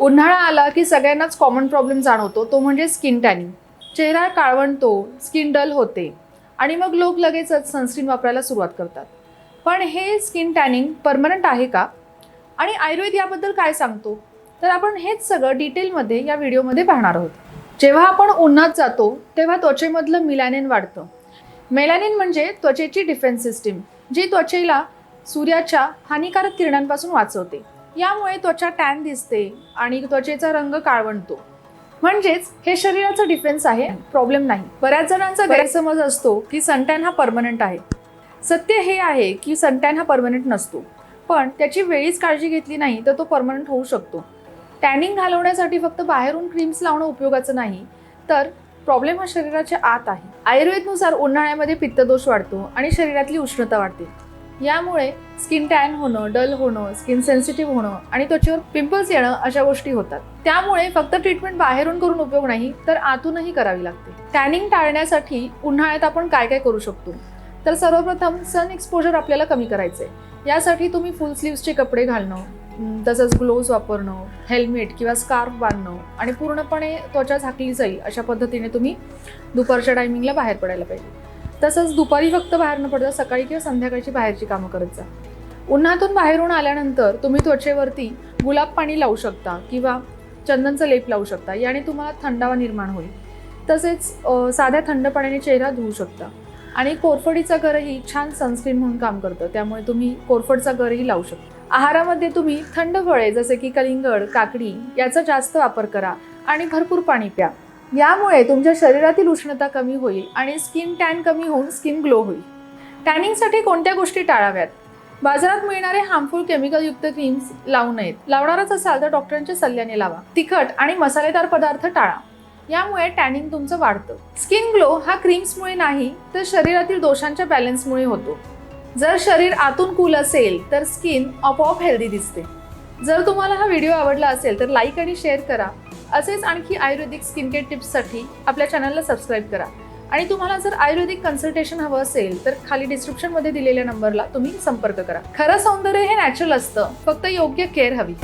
उन्हाळा आला की सगळ्यांनाच कॉमन प्रॉब्लेम जाणवतो, तो म्हणजे स्किन टॅनिंग. चेहरा काळवंटतो, स्किन डल होते आणि मग लोक लगेचच सनस्क्रीन वापरायला सुरुवात करतात. पण हे स्किन टॅनिंग परमनंट आहे का? आणि आयुर्वेद याबद्दल काय सांगतो? तर आपण हेच सगळं डिटेलमध्ये या व्हिडिओमध्ये पाहणार आहोत. जेव्हा आपण उन्हात जातो तेव्हा त्वचेमधलं मिलॅनिन वाढतं. मेलॅनिन म्हणजे त्वचेची डिफेन्स सिस्टीम, जी त्वचेला सूर्याच्या हानिकारक किरणांपासून वाचवते. यामुळे त्वचा टॅन दिसते आणि त्वचेचा रंग काळवंटतो. म्हणजेच हे शरीराचं डिफेन्स आहे, प्रॉब्लेम नाही. बऱ्याच जणांचा गैरसमज असतो की सनटॅन हा परमनंट आहे. सत्य हे आहे की सनटॅन हा परमनंट नसतो, पण त्याची वेळीच काळजी घेतली नाही तर तो परमनंट होऊ शकतो. टॅनिंग घालवण्यासाठी फक्त बाहेरून क्रीम्स लावणं उपयोगाचं नाही, तर प्रॉब्लेम हा शरीराच्या आत आहे. आयुर्वेदनुसार उन्हाळ्यामध्ये पित्तदोष वाढतो आणि शरीरातली उष्णता वाढते. यामुळे स्किन टॅन होणं, डल होणं, स्किन सेन्सिटिव्ह होणं आणि त्वचेवर पिंपल्स येणं अशा गोष्टी होतात. त्यामुळे फक्त ट्रीटमेंट बाहेरून करून उपयोग नाही, तर आतूनही करावी लागते. टॅनिंग टाळण्यासाठी उन्हाळ्यात आपण काय काय करू शकतो? तर सर्वप्रथम सन एक्सपोजर आपल्याला कमी करायचं आहे. यासाठी तुम्ही फुल स्लीव्सचे कपडे घालणं, तसंच ग्लोव्ज वापरणं, हेल्मेट किंवा स्कार्फ बांधणं आणि पूर्णपणे त्वचा झाकली जाईल अशा पद्धतीने तुम्ही दुपारच्या टायमिंगला बाहेर पडायला पाहिजे. तसंच दुपारी फक्त बाहेर न पडता सकाळी किंवा संध्याकाळची बाहेरची कामं करत जा. उन्हातून बाहेरून आल्यानंतर तुम्ही त्वचेवरती गुलाब पाणी लावू शकता किंवा चंदनचं लेप लावू शकता. याने तुम्हाला थंडावा निर्माण होईल. तसेच साध्या थंड पाण्याने चेहरा धुवू शकता. आणि कोरफडीचा गरही छान सनस्क्रीन म्हणून काम करतं, त्यामुळे तुम्ही कोरफडचा गरही लावू शकता. आहारामध्ये तुम्ही थंड फळे जसे की कलिंगड, काकडी याचा जास्त वापर करा आणि भरपूर पाणी प्या. यामुळे तुमच्या शरीरातील उष्णता कमी होईल आणि स्किन टॅन कमी होऊन स्किन ग्लो होईल. टॅनिंगसाठी कोणत्या गोष्टी टाळाव्यात? बाजारात मिळणारे हार्मफुल केमिकलयुक्त क्रीम्स लावू नयेत. लावणारच असाल तर डॉक्टरांच्या सल्ल्याने लावा. तिखट आणि मसालेदार पदार्थ टाळा. यामुळे टॅनिंग तुमचं वाढतं. स्किन ग्लो हा क्रीम्समुळे नाही, तर शरीरातील दोषांच्या बॅलन्समुळे होतो. जर शरीर आतून कूल असेल तर स्किन आपोआप हेल्दी दिसते. जर तुम्हाला हा व्हिडिओ आवडला असेल तर लाईक आणि शेअर करा. असेच आणखी आयुर्वेदिक स्किन केअर टिप्ससाठी आपल्या चॅनलला सबस्क्राईब करा. आणि तुम्हाला जर आयुर्वेदिक कन्सल्टेशन हवं असेल तर खाली डिस्क्रिप्शनमध्ये दिलेल्या नंबरला तुम्ही संपर्क करा. खरं सौंदर्य हे नॅचरल असतं, फक्त योग्य केअर हवी.